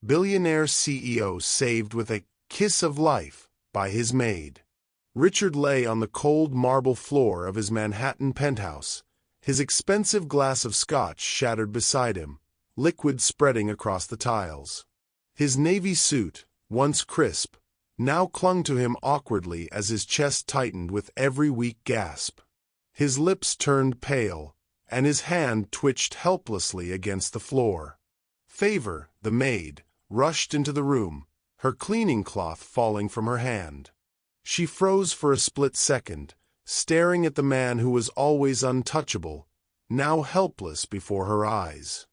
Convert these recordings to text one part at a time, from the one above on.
Billionaire CEO saved with a kiss of life by his maid. Richard lay on the cold marble floor of his Manhattan penthouse, his expensive glass of scotch shattered beside him, liquid spreading across the tiles. His navy suit, once crisp, now clung to him awkwardly as his chest tightened with every weak gasp. His lips turned pale, and his hand twitched helplessly against the floor. Favor, the maid, rushed into the room, her cleaning cloth falling from her hand. She froze for a split second, staring at the man who was always untouchable, now helpless before her eyes.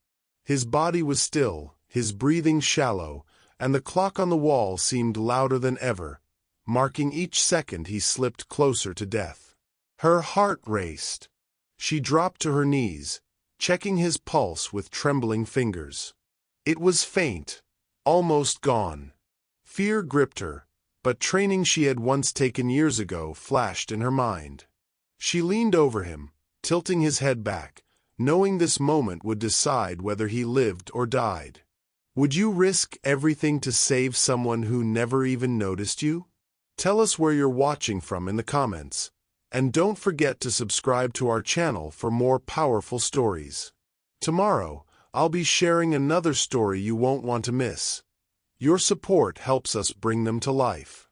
His body was still, his breathing shallow, and the clock on the wall seemed louder than ever, marking each second he slipped closer to death. Her heart raced. She dropped to her knees, checking his pulse with trembling fingers. It was faint, almost gone. Fear gripped her, but training she had once taken years ago flashed in her mind. She leaned over him, tilting his head back, knowing this moment would decide whether he lived or died. Would you risk everything to save someone who never even noticed you? Tell us where you're watching from in the comments, and don't forget to subscribe to our channel for more powerful stories. Tomorrow, I'll be sharing another story you won't want to miss. Your support helps us bring them to life.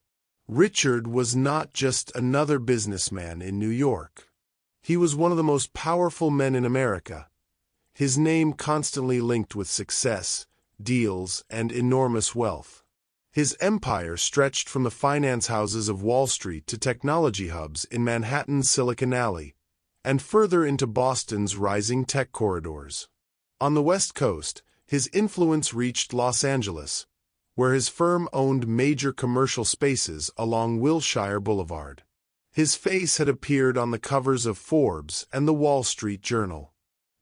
Richard was not just another businessman in New York. He was one of the most powerful men in America, his name constantly linked with success, deals, and enormous wealth. His empire stretched from the finance houses of Wall Street to technology hubs in Manhattan's Silicon Alley, and further into Boston's rising tech corridors. On the West Coast, his influence reached Los Angeles, where his firm owned major commercial spaces along Wilshire Boulevard. His face had appeared on the covers of Forbes and the Wall Street Journal.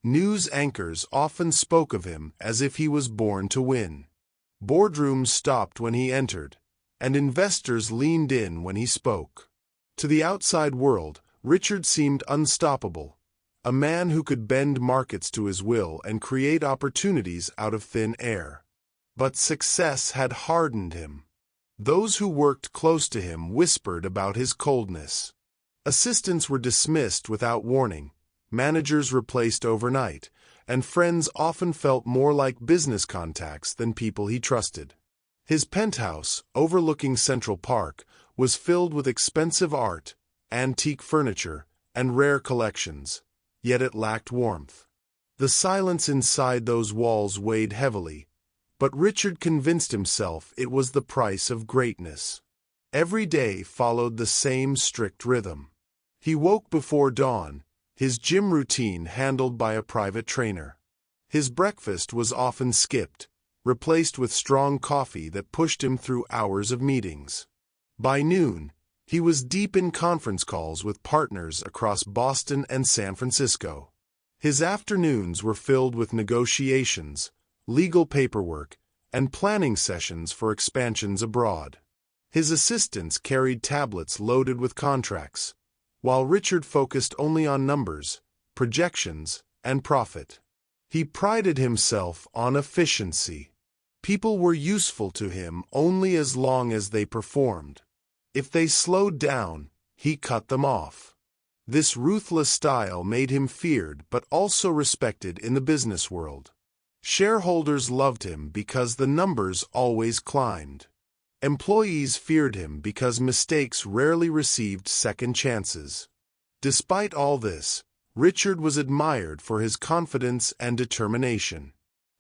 News anchors often spoke of him as if he was born to win. Boardrooms stopped when he entered, and investors leaned in when he spoke. To the outside world, Richard seemed unstoppable, a man who could bend markets to his will and create opportunities out of thin air. But success had hardened him. Those who worked close to him whispered about his coldness. Assistants were dismissed without warning, managers replaced overnight, and friends often felt more like business contacts than people he trusted. His penthouse, overlooking Central Park, was filled with expensive art, antique furniture, and rare collections, yet it lacked warmth. The silence inside those walls weighed heavily, but Richard convinced himself it was the price of greatness. Every day followed the same strict rhythm. He woke before dawn, his gym routine handled by a private trainer. His breakfast was often skipped, replaced with strong coffee that pushed him through hours of meetings. By noon, he was deep in conference calls with partners across Boston and San Francisco. His afternoons were filled with negotiations, legal paperwork, and planning sessions for expansions abroad. His assistants carried tablets loaded with contracts, while Richard focused only on numbers, projections, and profit. He prided himself on efficiency. People were useful to him only as long as they performed. If they slowed down, he cut them off. This ruthless style made him feared but also respected in the business world. Shareholders loved him because the numbers always climbed. Employees feared him because mistakes rarely received second chances. Despite all this, Richard was admired for his confidence and determination.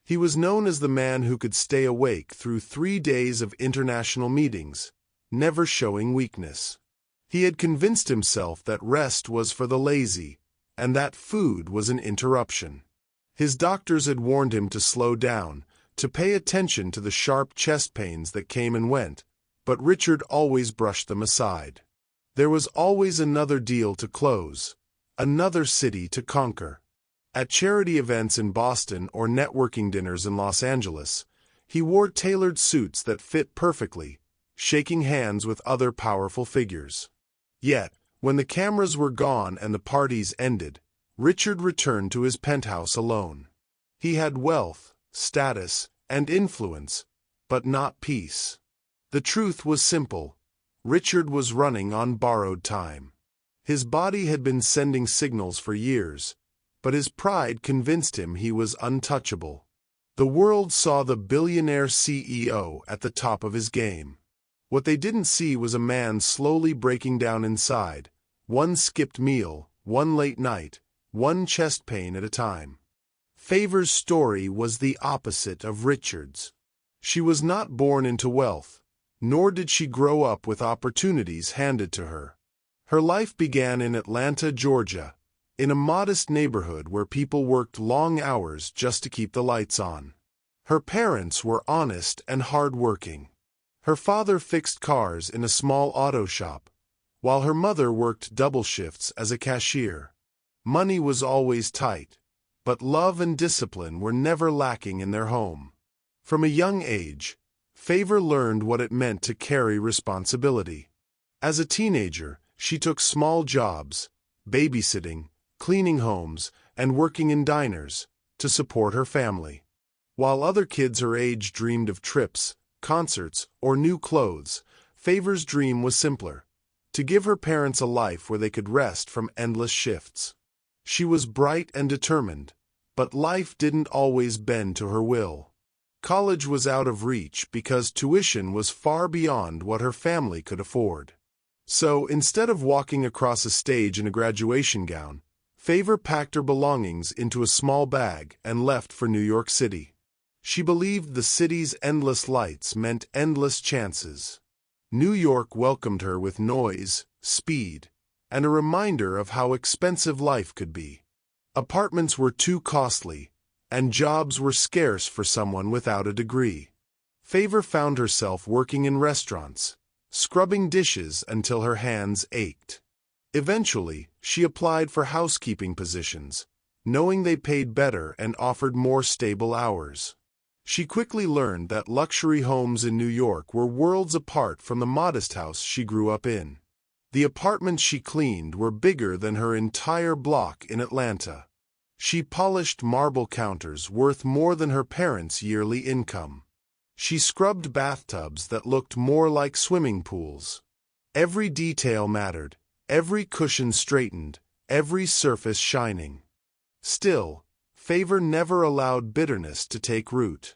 He was known as the man who could stay awake through 3 days of international meetings, never showing weakness. He had convinced himself that rest was for the lazy, and that food was an interruption. His doctors had warned him to slow down, to pay attention to the sharp chest pains that came and went, but Richard always brushed them aside. There was always another deal to close, another city to conquer. At charity events in Boston or networking dinners in Los Angeles, he wore tailored suits that fit perfectly, shaking hands with other powerful figures. Yet, when the cameras were gone and the parties ended, Richard returned to his penthouse alone. He had wealth, status, and influence, but not peace. The truth was simple. Richard was running on borrowed time. His body had been sending signals for years, but his pride convinced him he was untouchable. The world saw the billionaire CEO at the top of his game. What they didn't see was a man slowly breaking down inside, one skipped meal, one late night, one chest pain at a time. Favor's story was the opposite of Richard's. She was not born into wealth, nor did she grow up with opportunities handed to her. Her life began in Atlanta, Georgia, in a modest neighborhood where people worked long hours just to keep the lights on. Her parents were honest and hard-working. Her father fixed cars in a small auto shop, while her mother worked double shifts as a cashier. Money was always tight, but love and discipline were never lacking in their home. From a young age, Favor learned what it meant to carry responsibility. As a teenager, she took small jobs, babysitting, cleaning homes, and working in diners, to support her family. While other kids her age dreamed of trips, concerts, or new clothes, Favor's dream was simpler: to give her parents a life where they could rest from endless shifts. She was bright and determined, but life didn't always bend to her will. College was out of reach because tuition was far beyond what her family could afford. So, instead of walking across a stage in a graduation gown, Favor packed her belongings into a small bag and left for New York City. She believed the city's endless lights meant endless chances. New York welcomed her with noise, speed, and a reminder of how expensive life could be. Apartments were too costly, and jobs were scarce for someone without a degree. Favor found herself working in restaurants, scrubbing dishes until her hands ached. Eventually, she applied for housekeeping positions, knowing they paid better and offered more stable hours. She quickly learned that luxury homes in New York were worlds apart from the modest house she grew up in. The apartments she cleaned were bigger than her entire block in Atlanta. She polished marble counters worth more than her parents' yearly income. She scrubbed bathtubs that looked more like swimming pools. Every detail mattered, every cushion straightened, every surface shining. Still, Favor never allowed bitterness to take root.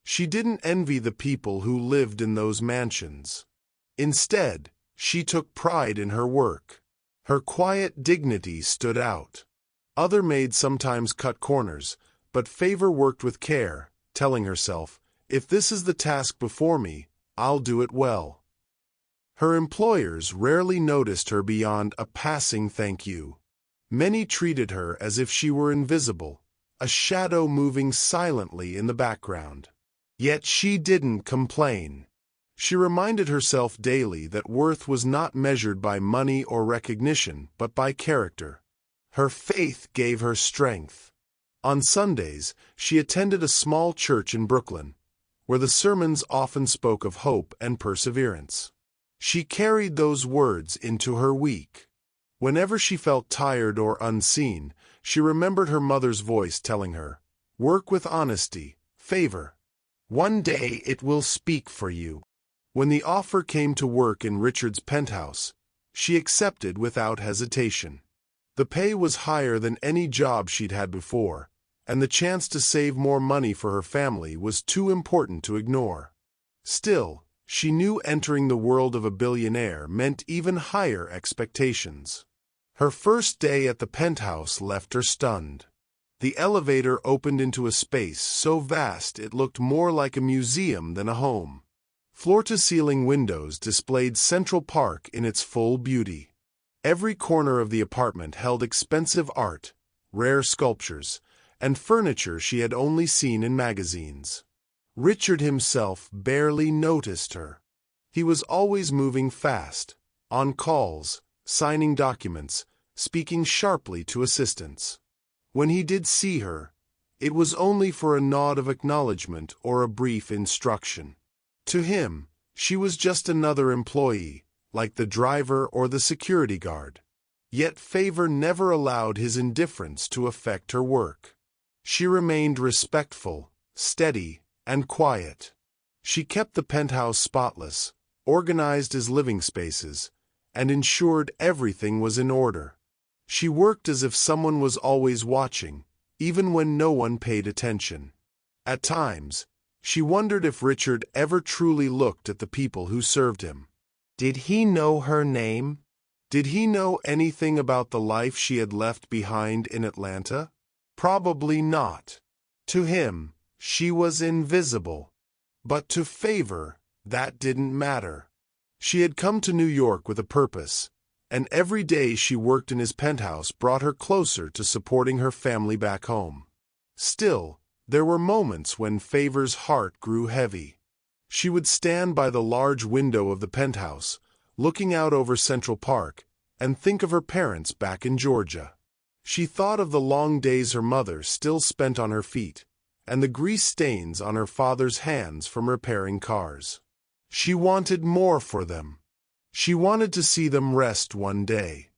She didn't envy the people who lived in those mansions. Instead, she took pride in her work. Her quiet dignity stood out. Other maids sometimes cut corners, but Favor worked with care, telling herself, "If this is the task before me, I'll do it well." Her employers rarely noticed her beyond a passing thank you. Many treated her as if she were invisible, a shadow moving silently in the background. Yet she didn't complain. She reminded herself daily that worth was not measured by money or recognition, but by character. Her faith gave her strength. On Sundays, she attended a small church in Brooklyn, where the sermons often spoke of hope and perseverance. She carried those words into her week. Whenever she felt tired or unseen, she remembered her mother's voice telling her, "Work with honesty, Favor. One day it will speak for you." When the offer came to work in Richard's penthouse, she accepted without hesitation. The pay was higher than any job she'd had before, and the chance to save more money for her family was too important to ignore. Still, she knew entering the world of a billionaire meant even higher expectations. Her first day at the penthouse left her stunned. The elevator opened into a space so vast it looked more like a museum than a home. Floor-to-ceiling windows displayed Central Park in its full beauty. Every corner of the apartment held expensive art, rare sculptures, and furniture she had only seen in magazines. Richard himself barely noticed her. He was always moving fast, on calls, signing documents, speaking sharply to assistants. When he did see her, it was only for a nod of acknowledgement or a brief instruction. To him, she was just another employee, like the driver or the security guard. Yet Favor never allowed his indifference to affect her work. She remained respectful, steady, and quiet. She kept the penthouse spotless, organized his living spaces, and ensured everything was in order. She worked as if someone was always watching, even when no one paid attention. At times, she wondered if Richard ever truly looked at the people who served him. Did he know her name? Did he know anything about the life she had left behind in Atlanta? Probably not. To him, she was invisible. But to Favor, that didn't matter. She had come to New York with a purpose, and every day she worked in his penthouse brought her closer to supporting her family back home. Still, there were moments when Favor's heart grew heavy. She would stand by the large window of the penthouse, looking out over Central Park, and think of her parents back in Georgia. She thought of the long days her mother still spent on her feet, and the grease stains on her father's hands from repairing cars. She wanted more for them. She wanted to see them rest one day.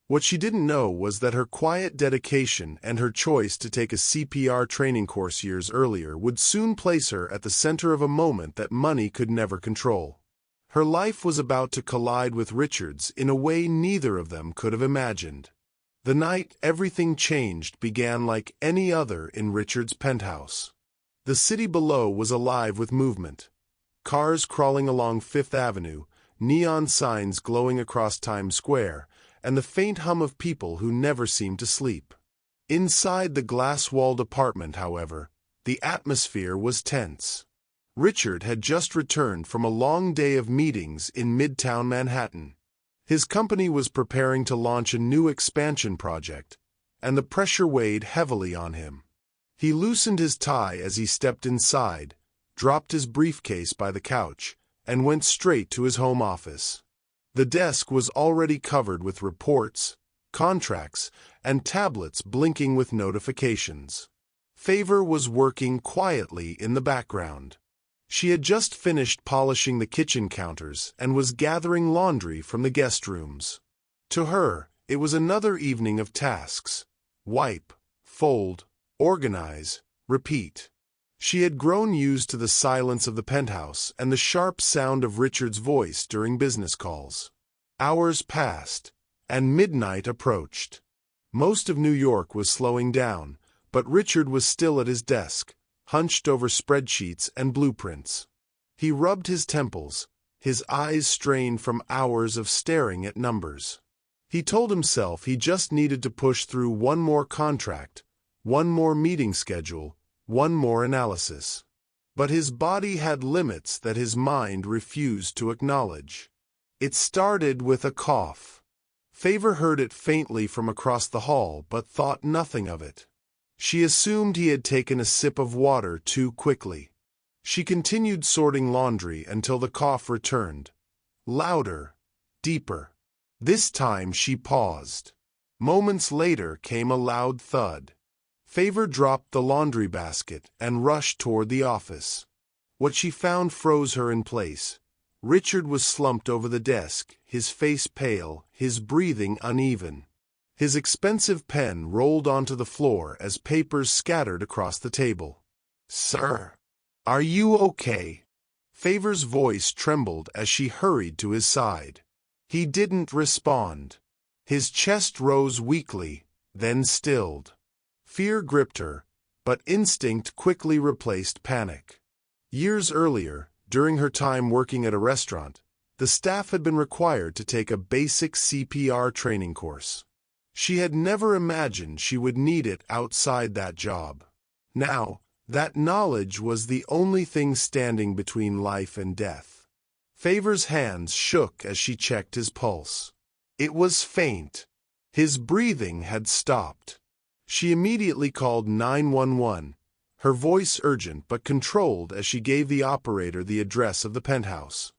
What she didn't know was that her quiet dedication and her choice to take a CPR training course years earlier would soon place her at the center of a moment that money could never control. Her life was about to collide with Richard's in a way neither of them could have imagined. The night everything changed began like any other in Richard's penthouse. The city below was alive with movement. Cars crawling along Fifth Avenue, neon signs glowing across Times Square, and the faint hum of people who never seemed to sleep. Inside the glass-walled apartment, however, the atmosphere was tense. Richard had just returned from a long day of meetings in Midtown Manhattan. His company was preparing to launch a new expansion project, and the pressure weighed heavily on him. He loosened his tie as he stepped inside, dropped his briefcase by the couch, and went straight to his home office. The desk was already covered with reports, contracts, and tablets blinking with notifications. Favor was working quietly in the background. She had just finished polishing the kitchen counters and was gathering laundry from the guest rooms. To her, it was another evening of tasks. Wipe, fold, organize, repeat. She had grown used to the silence of the penthouse and the sharp sound of Richard's voice during business calls. Hours passed, and midnight approached. Most of New York was slowing down, but Richard was still at his desk, hunched over spreadsheets and blueprints. He rubbed his temples, his eyes strained from hours of staring at numbers. He told himself he just needed to push through one more contract, one more meeting schedule, one more analysis. But his body had limits that his mind refused to acknowledge. It started with a cough. Favor heard it faintly from across the hall but thought nothing of it. She assumed he had taken a sip of water too quickly. She continued sorting laundry until the cough returned. Louder, deeper. This time she paused. Moments later came a loud thud. Favor dropped the laundry basket and rushed toward the office. What she found froze her in place. Richard was slumped over the desk, his face pale, his breathing uneven. His expensive pen rolled onto the floor as papers scattered across the table. "Sir, are you okay?" Favor's voice trembled as she hurried to his side. He didn't respond. His chest rose weakly, then stilled. Fear gripped her, but instinct quickly replaced panic. Years earlier, during her time working at a restaurant, the staff had been required to take a basic CPR training course. She had never imagined she would need it outside that job. Now, that knowledge was the only thing standing between life and death. Favor's hands shook as she checked his pulse. It was faint. His breathing had stopped. She immediately called 911, her voice urgent but controlled as she gave the operator the address of the penthouse.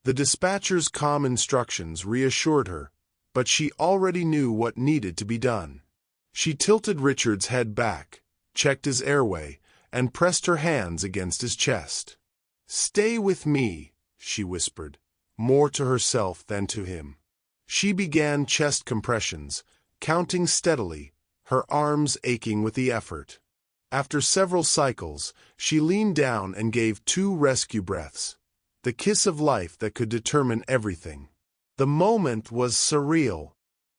The dispatcher's calm instructions reassured her, but she already knew what needed to be done. She tilted Richard's head back, checked his airway, and pressed her hands against his chest. "Stay with me," she whispered, more to herself than to him. She began chest compressions, counting steadily, her arms aching with the effort. After several cycles, she leaned down and gave 2 rescue breaths, the kiss of life that could determine everything. The moment was surreal.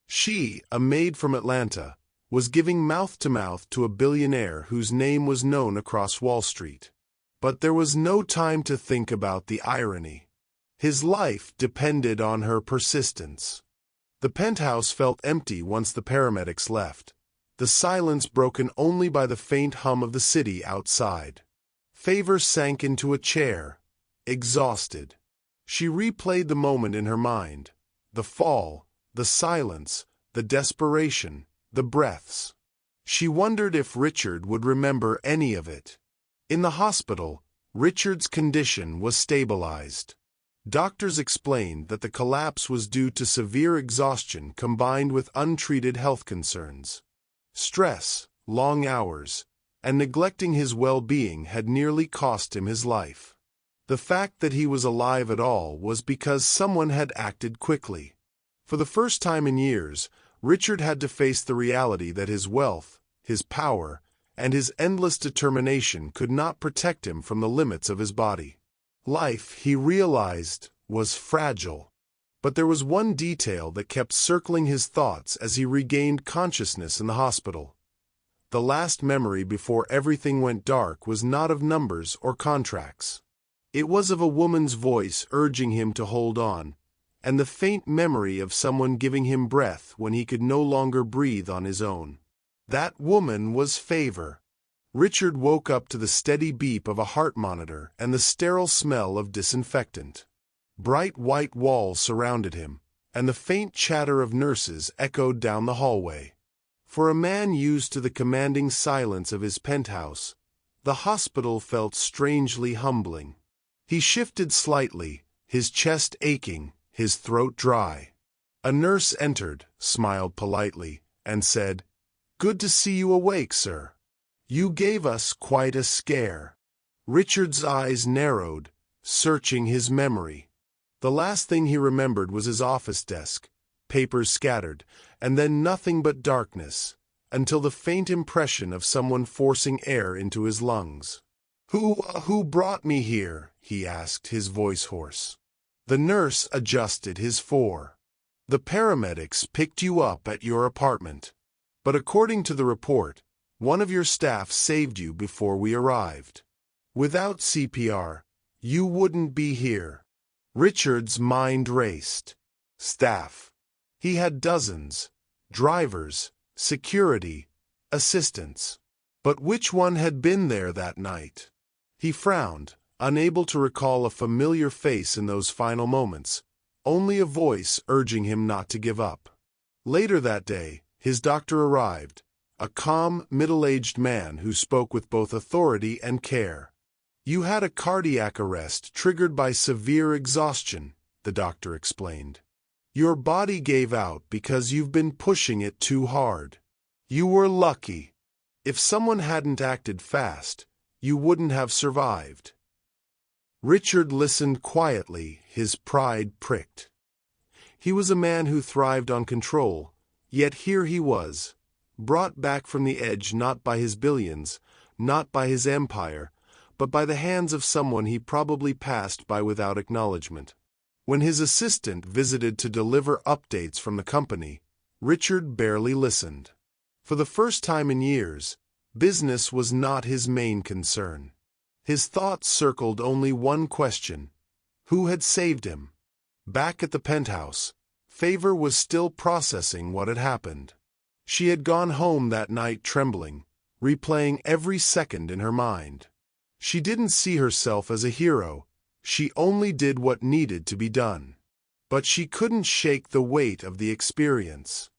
She, a maid from Atlanta, was giving mouth-to-mouth to a billionaire whose name was known across Wall Street. But there was no time to think about the irony. His life depended on her persistence. The penthouse felt empty once the paramedics left, the silence broken only by the faint hum of the city outside. Favor sank into a chair, exhausted. She replayed the moment in her mind, the fall, the silence, the desperation, the breaths. She wondered if Richard would remember any of it. In the hospital, Richard's condition was stabilized. Doctors explained that the collapse was due to severe exhaustion combined with untreated health concerns. Stress, long hours, and neglecting his well-being had nearly cost him his life. The fact that he was alive at all was because someone had acted quickly. For the first time in years, Richard had to face the reality that his wealth, his power, and his endless determination could not protect him from the limits of his body. Life, he realized, was fragile. But there was one detail that kept circling his thoughts as he regained consciousness in the hospital. The last memory before everything went dark was not of numbers or contracts. It was of a woman's voice urging him to hold on, and the faint memory of someone giving him breath when he could no longer breathe on his own. That woman was Favor. Richard woke up to the steady beep of a heart monitor and the sterile smell of disinfectant. Bright white walls surrounded him, and the faint chatter of nurses echoed down the hallway. For a man used to the commanding silence of his penthouse, the hospital felt strangely humbling. He shifted slightly, his chest aching, his throat dry. A nurse entered, smiled politely, and said, "Good to see you awake, sir. You gave us quite a scare." Richard's eyes narrowed, searching his memory. The last thing he remembered was his office desk, papers scattered, and then nothing but darkness, until the faint impression of someone forcing air into his lungs. Who brought me here?" he asked, his voice hoarse. The nurse adjusted his four. "The paramedics picked you up at your apartment. But according to the report, one of your staff saved you before we arrived. Without CPR, you wouldn't be here." Richard's mind raced. Staff. He had dozens. Drivers, security, assistants. But which one had been there that night? He frowned, unable to recall a familiar face in those final moments, only a voice urging him not to give up. Later that day, his doctor arrived, a calm, middle-aged man who spoke with both authority and care. "You had a cardiac arrest triggered by severe exhaustion," the doctor explained. "Your body gave out because you've been pushing it too hard. You were lucky. If someone hadn't acted fast, you wouldn't have survived." Richard listened quietly, his pride pricked. He was a man who thrived on control, yet here he was, brought back from the edge not by his billions, not by his empire, but by the hands of someone he probably passed by without acknowledgement. When his assistant visited to deliver updates from the company, Richard barely listened. For the first time in years, business was not his main concern. His thoughts circled only one question: who had saved him? Back at the penthouse, Favor was still processing what had happened. She had gone home that night trembling, replaying every second in her mind. She didn't see herself as a hero, she only did what needed to be done. But she couldn't shake the weight of the experience.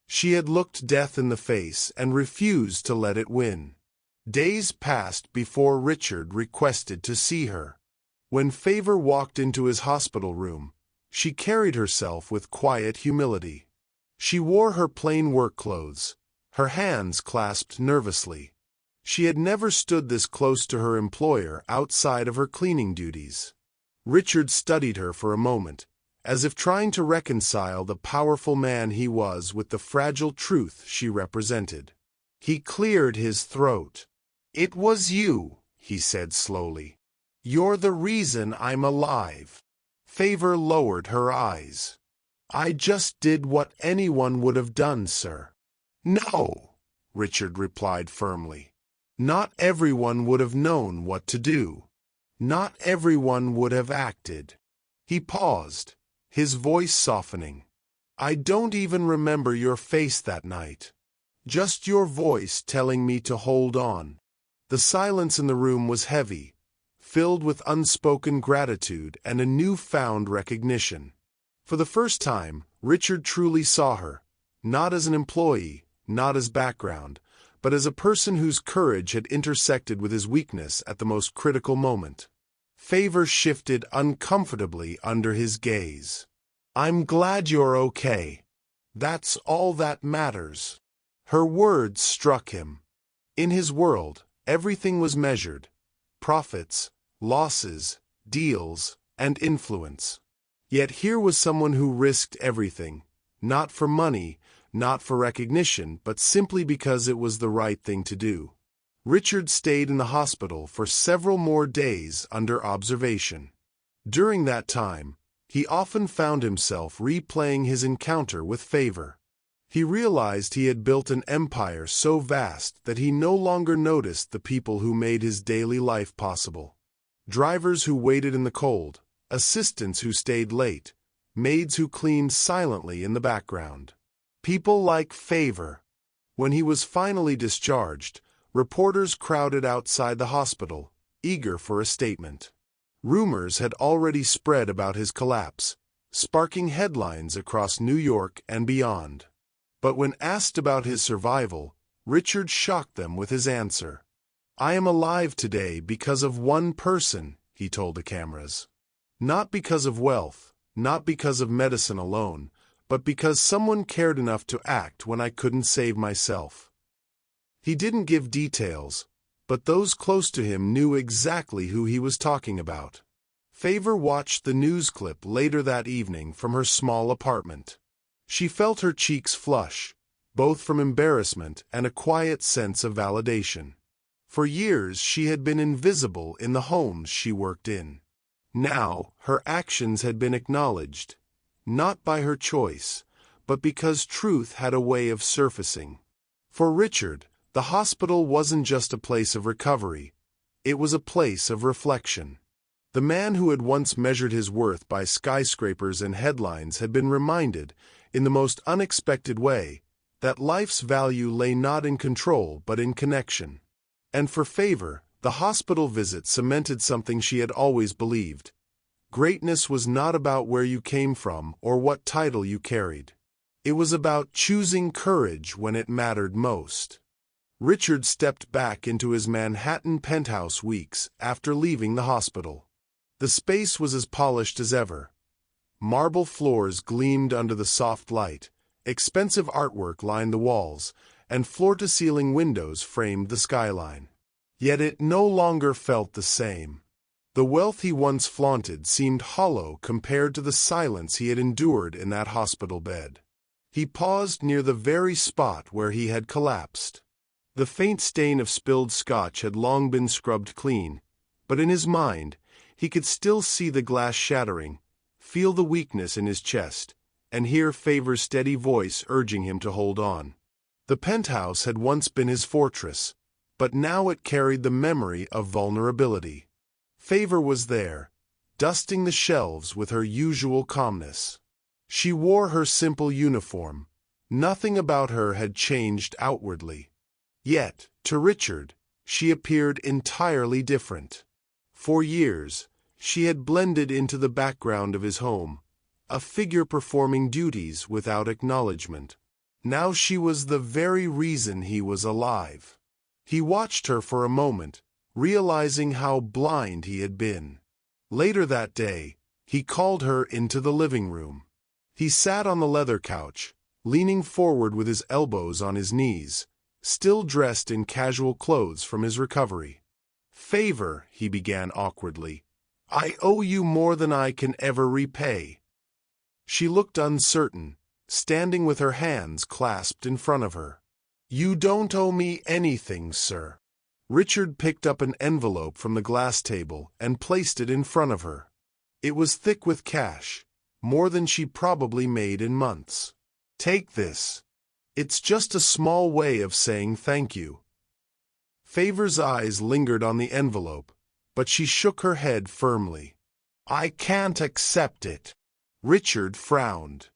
She had looked death in the face and refused to let it win. Days passed before Richard requested to see her. When Favor walked into his hospital room, she carried herself with quiet humility. She wore her plain work clothes, her hands clasped nervously. She had never stood this close to her employer outside of her cleaning duties. Richard studied her for a moment, as if trying to reconcile the powerful man he was with the fragile truth she represented. He cleared his throat. "It was you," he said slowly. "You're the reason I'm alive." Favor lowered her eyes. "I just did what anyone would have done, sir." "No," Richard replied firmly. "Not everyone would have known what to do. Not everyone would have acted." He paused, his voice softening. "I don't even remember your face that night. Just your voice telling me to hold on." The silence in the room was heavy, filled with unspoken gratitude and a newfound recognition. For the first time, Richard truly saw her, not as an employee, not as background, but as a person whose courage had intersected with his weakness at the most critical moment. Favor shifted uncomfortably under his gaze. "I'm glad you're okay. That's all that matters." Her words struck him. In his world, everything was measured: profits, losses, deals, and influence. Yet here was someone who risked everything, not for money, not for recognition, but simply because it was the right thing to do. Richard stayed in the hospital for several more days under observation. During that time, he often found himself replaying his encounter with Favor. He realized he had built an empire so vast that he no longer noticed the people who made his daily life possible. Drivers who waited in the cold, assistants who stayed late, maids who cleaned silently in the background. People like Favor. When he was finally discharged, reporters crowded outside the hospital, eager for a statement. Rumors had already spread about his collapse, sparking headlines across New York and beyond. But when asked about his survival, Richard shocked them with his answer. "I am alive today because of one person," he told the cameras. "Not because of wealth, not because of medicine alone, but because someone cared enough to act when I couldn't save myself." He didn't give details, but those close to him knew exactly who he was talking about. Favor watched the news clip later that evening from her small apartment. She felt her cheeks flush, both from embarrassment and a quiet sense of validation. For years she had been invisible in the homes she worked in. Now her actions had been acknowledged, not by her choice, but because truth had a way of surfacing. For Richard, the hospital wasn't just a place of recovery, it was a place of reflection. The man who had once measured his worth by skyscrapers and headlines had been reminded, in the most unexpected way, that life's value lay not in control but in connection. And for Favor, the hospital visit cemented something she had always believed. Greatness was not about where you came from or what title you carried. It was about choosing courage when it mattered most. Richard stepped back into his Manhattan penthouse weeks after leaving the hospital. The space was as polished as ever. Marble floors gleamed under the soft light, expensive artwork lined the walls, and floor-to-ceiling windows framed the skyline. Yet it no longer felt the same. The wealth he once flaunted seemed hollow compared to the silence he had endured in that hospital bed. He paused near the very spot where he had collapsed. The faint stain of spilled scotch had long been scrubbed clean, but in his mind, he could still see the glass shattering, feel the weakness in his chest, and hear Favor's steady voice urging him to hold on. The penthouse had once been his fortress, but now it carried the memory of vulnerability. Favor was there, dusting the shelves with her usual calmness. She wore her simple uniform. Nothing about her had changed outwardly. Yet, to Richard, she appeared entirely different. For years, she had blended into the background of his home, a figure performing duties without acknowledgement. Now she was the very reason he was alive. He watched her for a moment, realizing how blind he had been. Later that day, he called her into the living room. He sat on the leather couch, leaning forward with his elbows on his knees, still dressed in casual clothes from his recovery. "Favor," he began awkwardly, "I owe you more than I can ever repay." She looked uncertain, standing with her hands clasped in front of her. "You don't owe me anything, sir." Richard picked up an envelope from the glass table and placed it in front of her. It was thick with cash, more than she probably made in months. "Take this. It's just a small way of saying thank you." Favor's eyes lingered on the envelope, but she shook her head firmly. "I can't accept it." Richard frowned.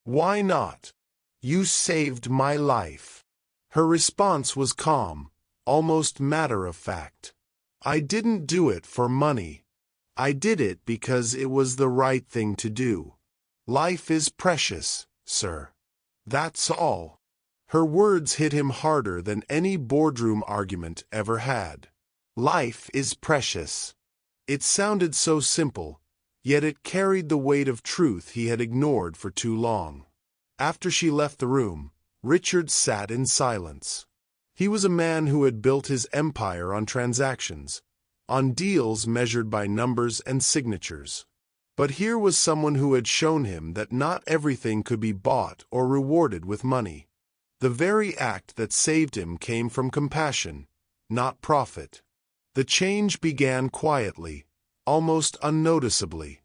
"Why not? You saved my life." Her response was calm, almost matter-of-fact. "I didn't do it for money. I did it because it was the right thing to do. Life is precious, sir. That's all." Her words hit him harder than any boardroom argument ever had. Life is precious. It sounded so simple, yet it carried the weight of truth he had ignored for too long. After she left the room, Richard sat in silence. He was a man who had built his empire on transactions, on deals measured by numbers and signatures. But here was someone who had shown him that not everything could be bought or rewarded with money. The very act that saved him came from compassion, not profit. The change began quietly, almost unnoticeably.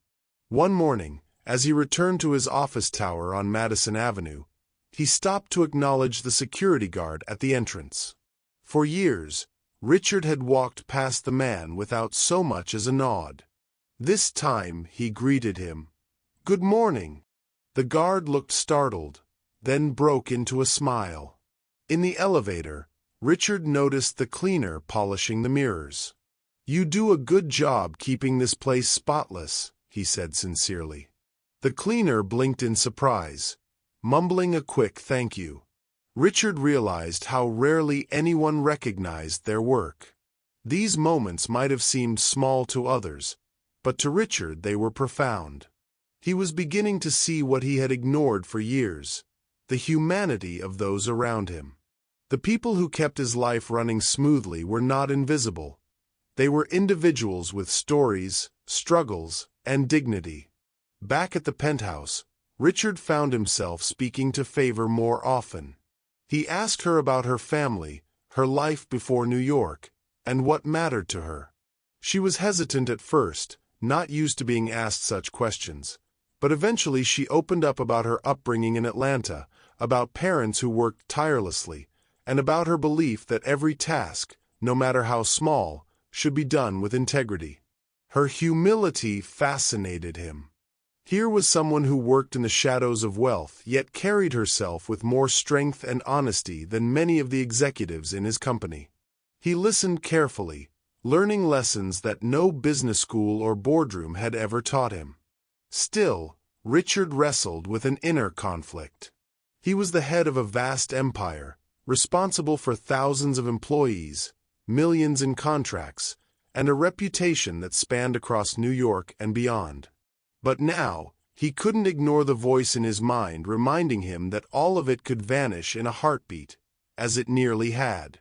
One morning, as he returned to his office tower on Madison Avenue, he stopped to acknowledge the security guard at the entrance. For years, Richard had walked past the man without so much as a nod. This time he greeted him. "Good morning." The guard looked startled, then broke into a smile. In the elevator, Richard noticed the cleaner polishing the mirrors. "You do a good job keeping this place spotless," he said sincerely. The cleaner blinked in surprise, mumbling a quick thank you. Richard realized how rarely anyone recognized their work. These moments might have seemed small to others, but to Richard they were profound. He was beginning to see what he had ignored for years: the humanity of those around him. The people who kept his life running smoothly were not invisible. They were individuals with stories, struggles, and dignity. Back at the penthouse, Richard found himself speaking to Favor more often. He asked her about her family, her life before New York, and what mattered to her. She was hesitant at first, not used to being asked such questions, but eventually she opened up about her upbringing in Atlanta, about parents who worked tirelessly, and about her belief that every task, no matter how small, should be done with integrity. Her humility fascinated him. Here was someone who worked in the shadows of wealth, yet carried herself with more strength and honesty than many of the executives in his company. He listened carefully, learning lessons that no business school or boardroom had ever taught him. Still, Richard wrestled with an inner conflict. He was the head of a vast empire, responsible for thousands of employees, millions in contracts, and a reputation that spanned across New York and beyond. But now, he couldn't ignore the voice in his mind reminding him that all of it could vanish in a heartbeat, as it nearly had.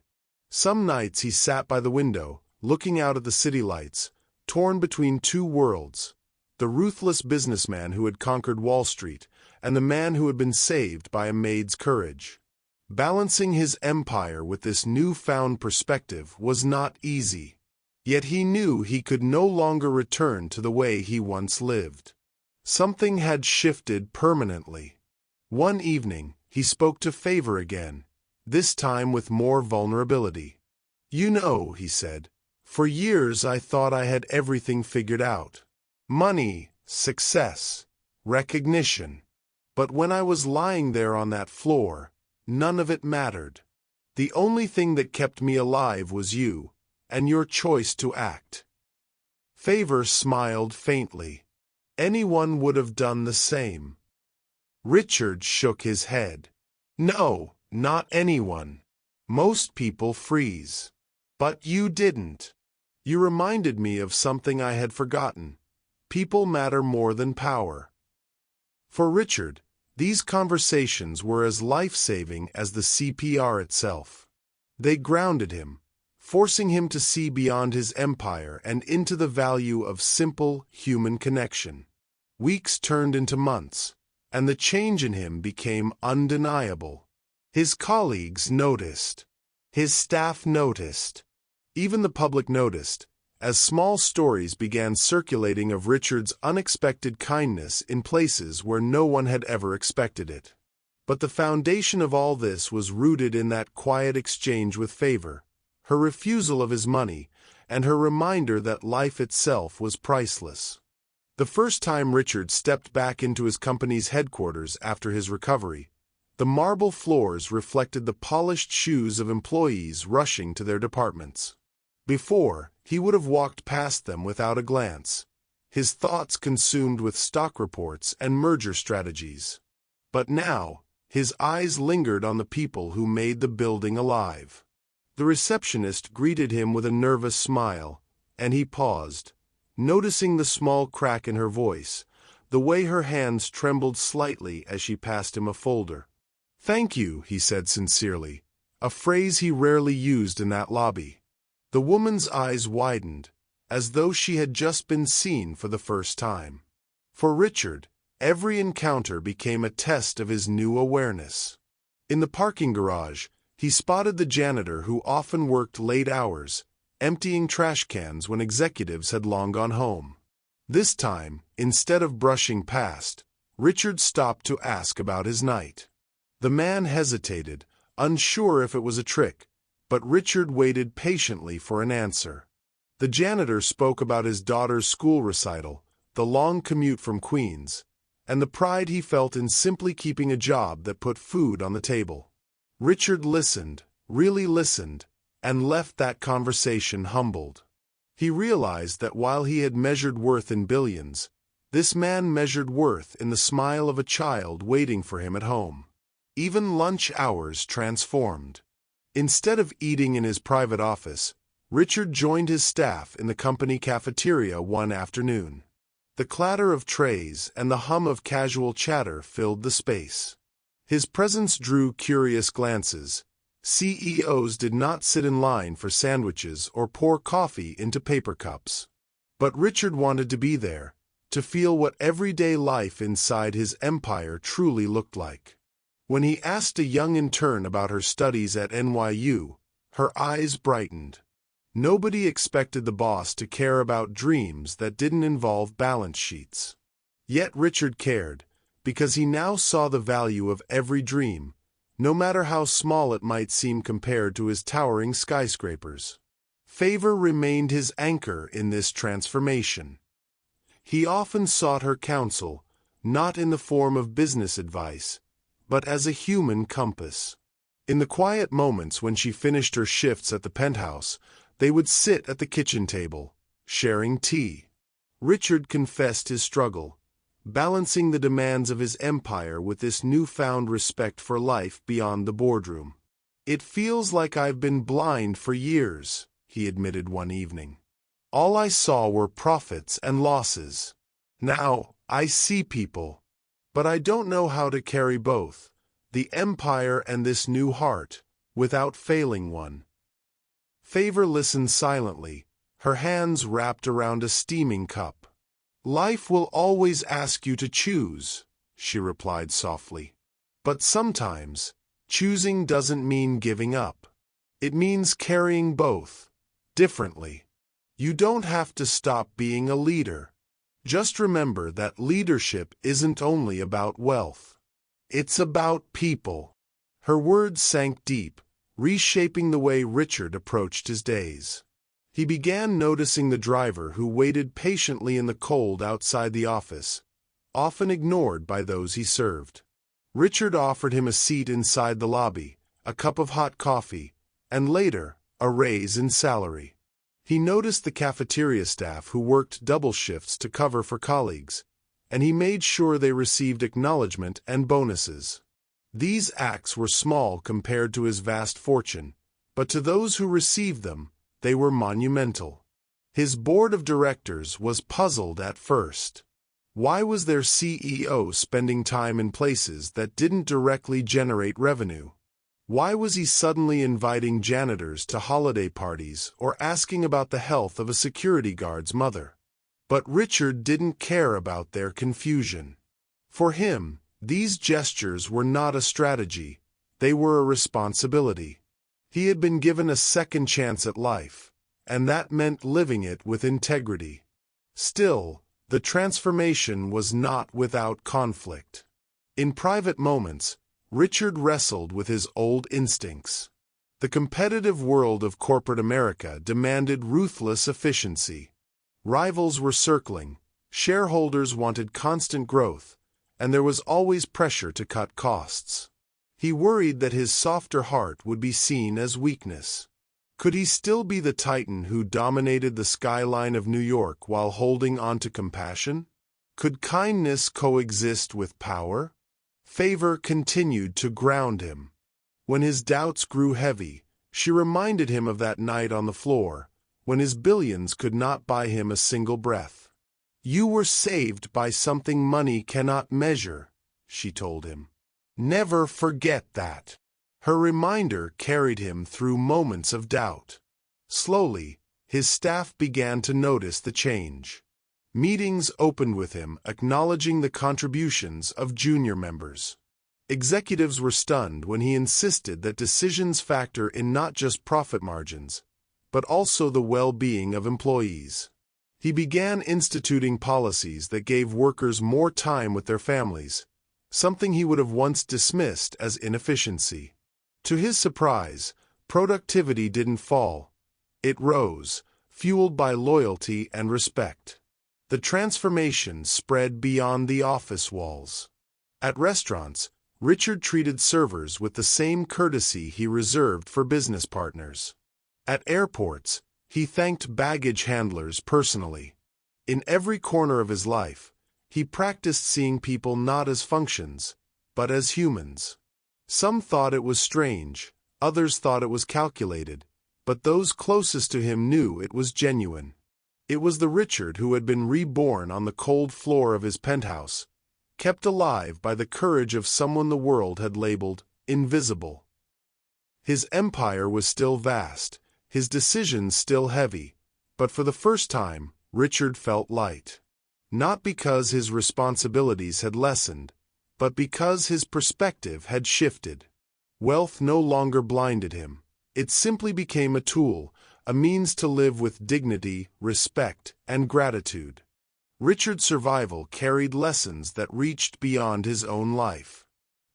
Some nights he sat by the window, looking out at the city lights, torn between two worlds: the ruthless businessman who had conquered Wall Street, and the man who had been saved by a maid's courage. Balancing his empire with this newfound perspective was not easy. Yet he knew he could no longer return to the way he once lived. Something had shifted permanently. One evening, he spoke to Favor again, this time with more vulnerability. "You know," he said, "for years I thought I had everything figured out. Money, success, recognition. But when I was lying there on that floor, none of it mattered. The only thing that kept me alive was you, and your choice to act." Favor smiled faintly. Anyone would have done the same. Richard shook his head. "No, not anyone. Most people freeze. But you didn't. You reminded me of something I had forgotten. People matter more than power." For Richard, these conversations were as life-saving as the CPR itself. They grounded him, forcing him to see beyond his empire and into the value of simple human connection. Weeks turned into months, and the change in him became undeniable. His colleagues noticed. His staff noticed. Even the public noticed, as small stories began circulating of Richard's unexpected kindness in places where no one had ever expected it. But the foundation of all this was rooted in that quiet exchange with Favor, her refusal of his money, and her reminder that life itself was priceless. The first time Richard stepped back into his company's headquarters after his recovery, the marble floors reflected the polished shoes of employees rushing to their departments. Before, he would have walked past them without a glance, his thoughts consumed with stock reports and merger strategies. But now, his eyes lingered on the people who made the building alive. The receptionist greeted him with a nervous smile, and he paused, noticing the small crack in her voice, the way her hands trembled slightly as she passed him a folder. "Thank you," he said sincerely, a phrase he rarely used in that lobby. The woman's eyes widened, as though she had just been seen for the first time. For Richard, every encounter became a test of his new awareness. In the parking garage, he spotted the janitor who often worked late hours, emptying trash cans when executives had long gone home. This time, instead of brushing past, Richard stopped to ask about his night. The man hesitated, unsure if it was a trick, but Richard waited patiently for an answer. The janitor spoke about his daughter's school recital, the long commute from Queens, and the pride he felt in simply keeping a job that put food on the table. Richard listened, really listened, and left that conversation humbled. He realized that while he had measured worth in billions, this man measured worth in the smile of a child waiting for him at home. Even lunch hours transformed. Instead of eating in his private office, Richard joined his staff in the company cafeteria one afternoon. The clatter of trays and the hum of casual chatter filled the space. His presence drew curious glances. CEOs did not sit in line for sandwiches or pour coffee into paper cups. But Richard wanted to be there, to feel what everyday life inside his empire truly looked like. When he asked a young intern about her studies at NYU, her eyes brightened. Nobody expected the boss to care about dreams that didn't involve balance sheets. Yet Richard cared, because he now saw the value of every dream, no matter how small it might seem compared to his towering skyscrapers. Favor remained his anchor in this transformation. He often sought her counsel, not in the form of business advice, but as a human compass. In the quiet moments when she finished her shifts at the penthouse, they would sit at the kitchen table, sharing tea. Richard confessed his struggle, balancing the demands of his empire with this newfound respect for life beyond the boardroom. "It feels like I've been blind for years," he admitted one evening. "All I saw were profits and losses. Now, I see people. But I don't know how to carry both, the empire and this new heart, without failing one." Favor listened silently, her hands wrapped around a steaming cup. "Life will always ask you to choose," she replied softly. "But sometimes, choosing doesn't mean giving up. It means carrying both, differently. You don't have to stop being a leader. Just remember that leadership isn't only about wealth. It's about people." Her words sank deep, reshaping the way Richard approached his days. He began noticing the driver who waited patiently in the cold outside the office, often ignored by those he served. Richard offered him a seat inside the lobby, a cup of hot coffee, and later, a raise in salary. He noticed the cafeteria staff who worked double shifts to cover for colleagues, and he made sure they received acknowledgement and bonuses. These acts were small compared to his vast fortune, but to those who received them, they were monumental. His board of directors was puzzled at first. Why was their CEO spending time in places that didn't directly generate revenue? Why was he suddenly inviting janitors to holiday parties or asking about the health of a security guard's mother? But Richard didn't care about their confusion. For him, these gestures were not a strategy, they were a responsibility. He had been given a second chance at life, and that meant living it with integrity. Still, the transformation was not without conflict. In private moments, Richard wrestled with his old instincts. The competitive world of corporate America demanded ruthless efficiency. Rivals were circling, shareholders wanted constant growth, and there was always pressure to cut costs. He worried that his softer heart would be seen as weakness. Could he still be the titan who dominated the skyline of New York while holding on to compassion? Could kindness coexist with power? Favor continued to ground him. When his doubts grew heavy, she reminded him of that night on the floor, when his billions could not buy him a single breath. "You were saved by something money cannot measure," she told him. "Never forget that." Her reminder carried him through moments of doubt. Slowly, his staff began to notice the change. Meetings opened with him, acknowledging the contributions of junior members. Executives were stunned when he insisted that decisions factor in not just profit margins, but also the well-being of employees. He began instituting policies that gave workers more time with their families, something he would have once dismissed as inefficiency. To his surprise, productivity didn't fall. It rose, fueled by loyalty and respect. The transformation spread beyond the office walls. At restaurants, Richard treated servers with the same courtesy he reserved for business partners. At airports, he thanked baggage handlers personally. In every corner of his life, he practiced seeing people not as functions, but as humans. Some thought it was strange, others thought it was calculated, but those closest to him knew it was genuine. It was the Richard who had been reborn on the cold floor of his penthouse, kept alive by the courage of someone the world had labeled invisible. His empire was still vast, his decisions still heavy, but for the first time, Richard felt light. Not because his responsibilities had lessened, but because his perspective had shifted. Wealth no longer blinded him. It simply became a tool, a means to live with dignity, respect, and gratitude. Richard's survival carried lessons that reached beyond his own life.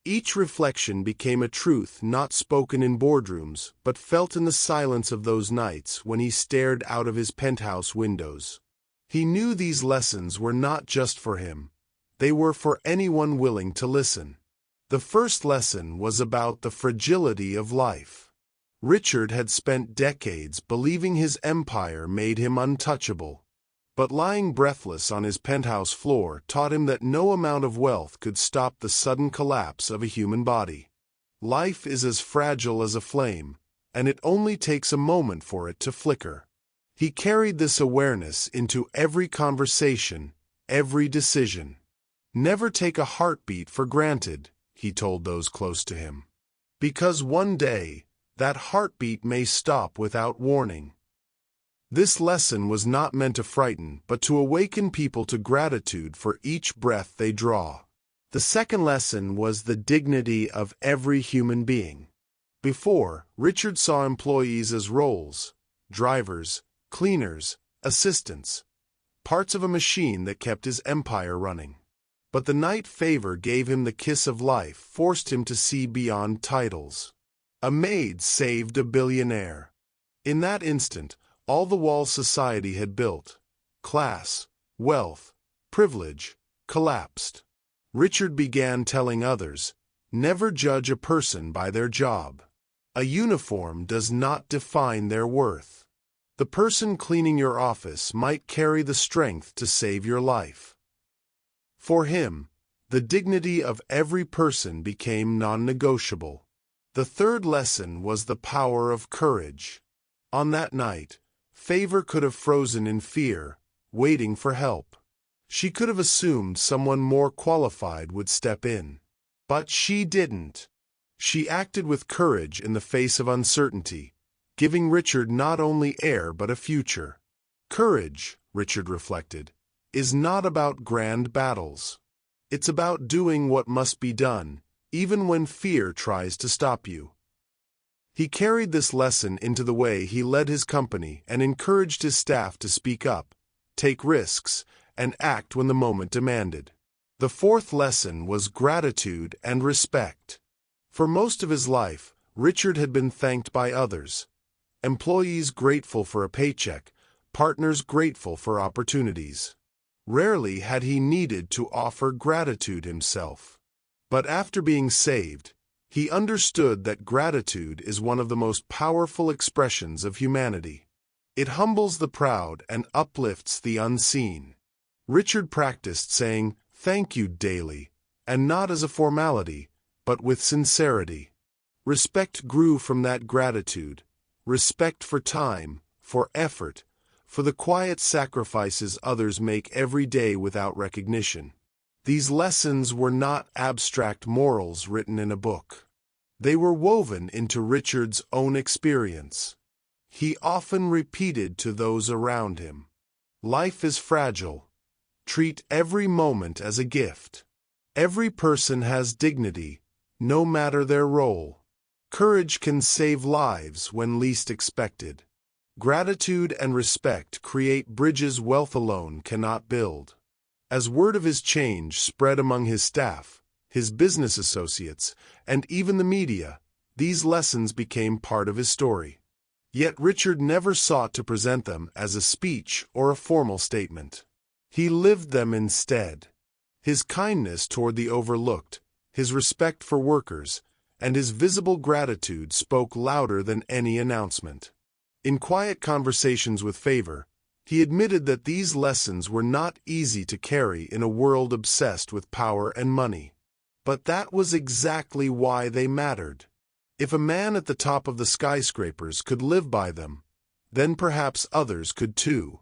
Each reflection became a truth not spoken in boardrooms, but felt in the silence of those nights when he stared out of his penthouse windows. He knew these lessons were not just for him. They were for anyone willing to listen. The first lesson was about the fragility of life. Richard had spent decades believing his empire made him untouchable. But lying breathless on his penthouse floor taught him that no amount of wealth could stop the sudden collapse of a human body. Life is as fragile as a flame, and it only takes a moment for it to flicker. He carried this awareness into every conversation, every decision. "Never take a heartbeat for granted," he told those close to him. "Because one day, that heartbeat may stop without warning." This lesson was not meant to frighten, but to awaken people to gratitude for each breath they draw. The second lesson was the dignity of every human being. Before, Richard saw employees as roles: drivers, cleaners, assistants, parts of a machine that kept his empire running. But the night Favor gave him the kiss of life forced him to see beyond titles. A maid saved a billionaire. In that instant, all the walls society had built, class, wealth, privilege, collapsed. Richard began telling others, "Never judge a person by their job. A uniform does not define their worth. The person cleaning your office might carry the strength to save your life." For him, the dignity of every person became non-negotiable. The third lesson was the power of courage. On that night, Favor could have frozen in fear, waiting for help. She could have assumed someone more qualified would step in. But she didn't. She acted with courage in the face of uncertainty, giving Richard not only air but a future. Courage, Richard reflected, is not about grand battles. It's about doing what must be done, even when fear tries to stop you. He carried this lesson into the way he led his company and encouraged his staff to speak up, take risks, and act when the moment demanded. The fourth lesson was gratitude and respect. For most of his life, Richard had been thanked by others. Employees grateful for a paycheck, partners grateful for opportunities. Rarely had he needed to offer gratitude himself. But after being saved, he understood that gratitude is one of the most powerful expressions of humanity. It humbles the proud and uplifts the unseen. Richard practiced saying thank you daily, and not as a formality, but with sincerity. Respect grew from that gratitude, respect for time, for effort, for the quiet sacrifices others make every day without recognition. These lessons were not abstract morals written in a book. They were woven into Richard's own experience. He often repeated to those around him, "Life is fragile. Treat every moment as a gift. Every person has dignity, no matter their role. Courage can save lives when least expected. Gratitude and respect create bridges wealth alone cannot build." As word of his change spread among his staff, his business associates, and even the media, these lessons became part of his story. Yet Richard never sought to present them as a speech or a formal statement. He lived them instead. His kindness toward the overlooked, his respect for workers, and his visible gratitude spoke louder than any announcement. In quiet conversations with Favor, he admitted that these lessons were not easy to carry in a world obsessed with power and money. But that was exactly why they mattered. If a man at the top of the skyscrapers could live by them, then perhaps others could too.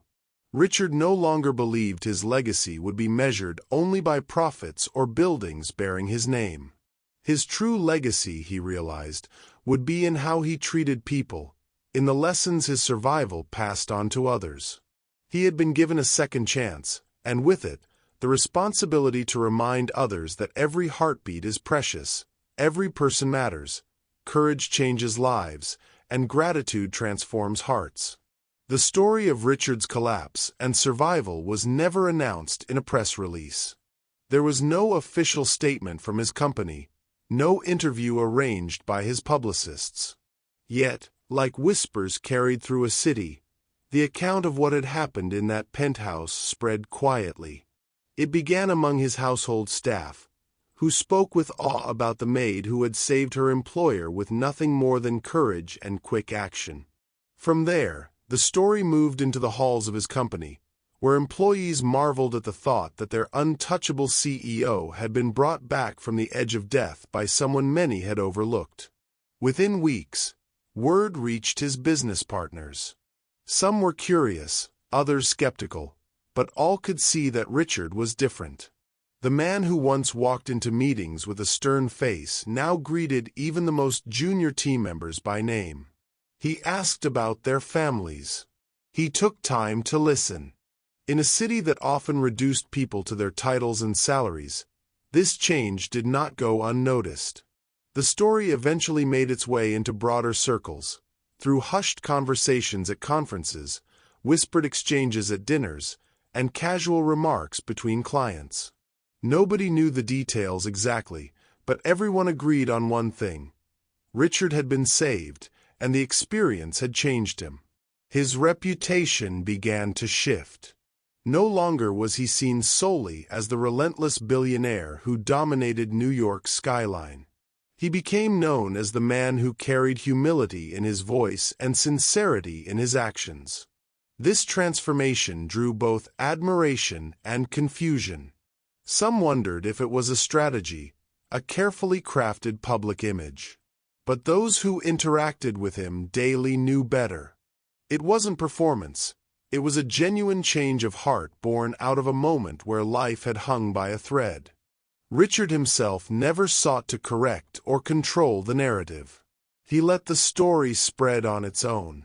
Richard no longer believed his legacy would be measured only by profits or buildings bearing his name. His true legacy, he realized, would be in how he treated people, in the lessons his survival passed on to others. He had been given a second chance, and with it, the responsibility to remind others that every heartbeat is precious, every person matters, courage changes lives, and gratitude transforms hearts. The story of Richard's collapse and survival was never announced in a press release. There was no official statement from his company, no interview arranged by his publicists. Yet, like whispers carried through a city, the account of what had happened in that penthouse spread quietly. It began among his household staff, who spoke with awe about the maid who had saved her employer with nothing more than courage and quick action. From there, the story moved into the halls of his company, where employees marveled at the thought that their untouchable CEO had been brought back from the edge of death by someone many had overlooked. Within weeks, word reached his business partners. Some were curious, others skeptical, but all could see that Richard was different. The man who once walked into meetings with a stern face now greeted even the most junior team members by name. He asked about their families. He took time to listen. In a city that often reduced people to their titles and salaries, this change did not go unnoticed. The story eventually made its way into broader circles, through hushed conversations at conferences, whispered exchanges at dinners, and casual remarks between clients. Nobody knew the details exactly, but everyone agreed on one thing. Richard had been saved, and the experience had changed him. His reputation began to shift. No longer was he seen solely as the relentless billionaire who dominated New York's skyline. He became known as the man who carried humility in his voice and sincerity in his actions. This transformation drew both admiration and confusion. Some wondered if it was a strategy, a carefully crafted public image. But those who interacted with him daily knew better. It wasn't performance. It was a genuine change of heart born out of a moment where life had hung by a thread. Richard himself never sought to correct or control the narrative. He let the story spread on its own.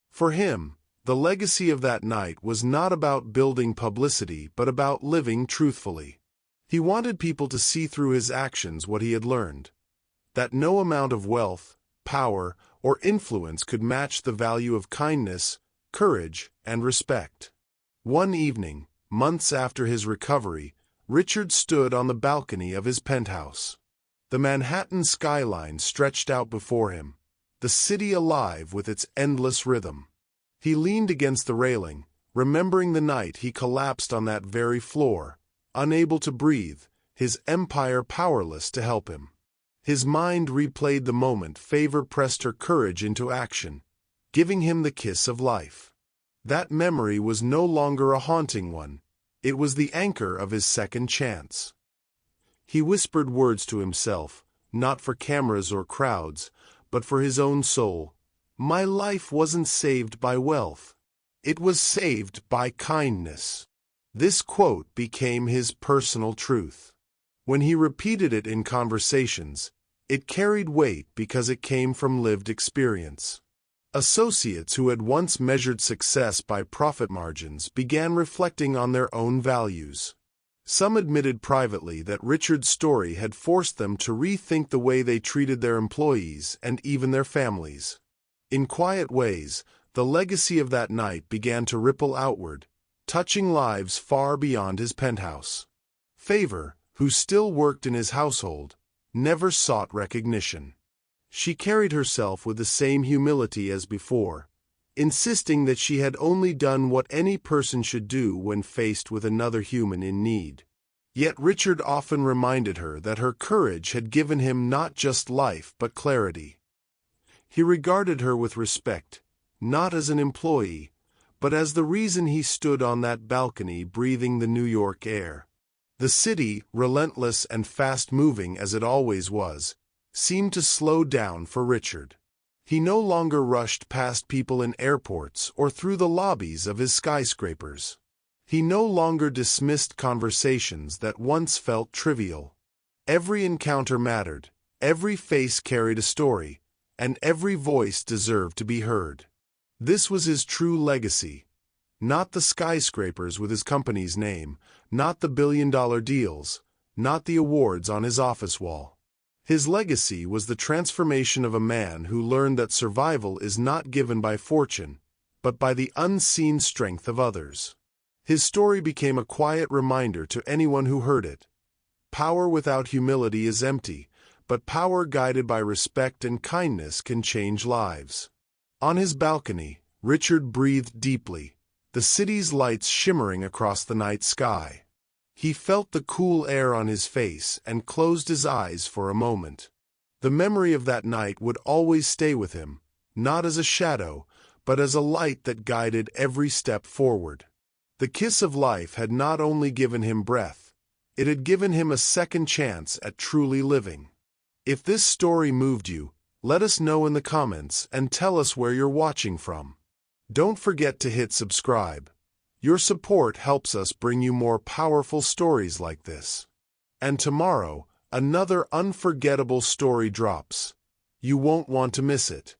For him, the legacy of that night was not about building publicity but about living truthfully. He wanted people to see through his actions what he had learned, that no amount of wealth, power, or influence could match the value of kindness, courage, and respect. One evening, months after his recovery, Richard stood on the balcony of his penthouse. The Manhattan skyline stretched out before him, the city alive with its endless rhythm. He leaned against the railing, remembering the night he collapsed on that very floor, unable to breathe, his empire powerless to help him. His mind replayed the moment favor pressed her courage into action, giving him the kiss of life. That memory was no longer a haunting one, it was the anchor of his second chance. He whispered words to himself, not for cameras or crowds, but for his own soul. My life wasn't saved by wealth. It was saved by kindness. This quote became his personal truth. When he repeated it in conversations, it carried weight because it came from lived experience. Associates who had once measured success by profit margins began reflecting on their own values. Some admitted privately that Richard's story had forced them to rethink the way they treated their employees and even their families. In quiet ways, the legacy of that night began to ripple outward, touching lives far beyond his penthouse. Favor, who still worked in his household, never sought recognition. She carried herself with the same humility as before, insisting that she had only done what any person should do when faced with another human in need. Yet Richard often reminded her that her courage had given him not just life but clarity. He regarded her with respect, not as an employee, but as the reason he stood on that balcony breathing the New York air. The city, relentless and fast-moving as it always was, seemed to slow down for Richard. He no longer rushed past people in airports or through the lobbies of his skyscrapers. He no longer dismissed conversations that once felt trivial. Every encounter mattered, every face carried a story, and every voice deserved to be heard. This was his true legacy. Not the skyscrapers with his company's name, not the billion-dollar deals, not the awards on his office wall. His legacy was the transformation of a man who learned that survival is not given by fortune, but by the unseen strength of others. His story became a quiet reminder to anyone who heard it. Power without humility is empty, but power guided by respect and kindness can change lives. On his balcony, Richard breathed deeply, the city's lights shimmering across the night sky. He felt the cool air on his face and closed his eyes for a moment. The memory of that night would always stay with him, not as a shadow, but as a light that guided every step forward. The kiss of life had not only given him breath, it had given him a second chance at truly living. If this story moved you, let us know in the comments and tell us where you're watching from. Don't forget to hit subscribe. Your support helps us bring you more powerful stories like this. And tomorrow, another unforgettable story drops. You won't want to miss it.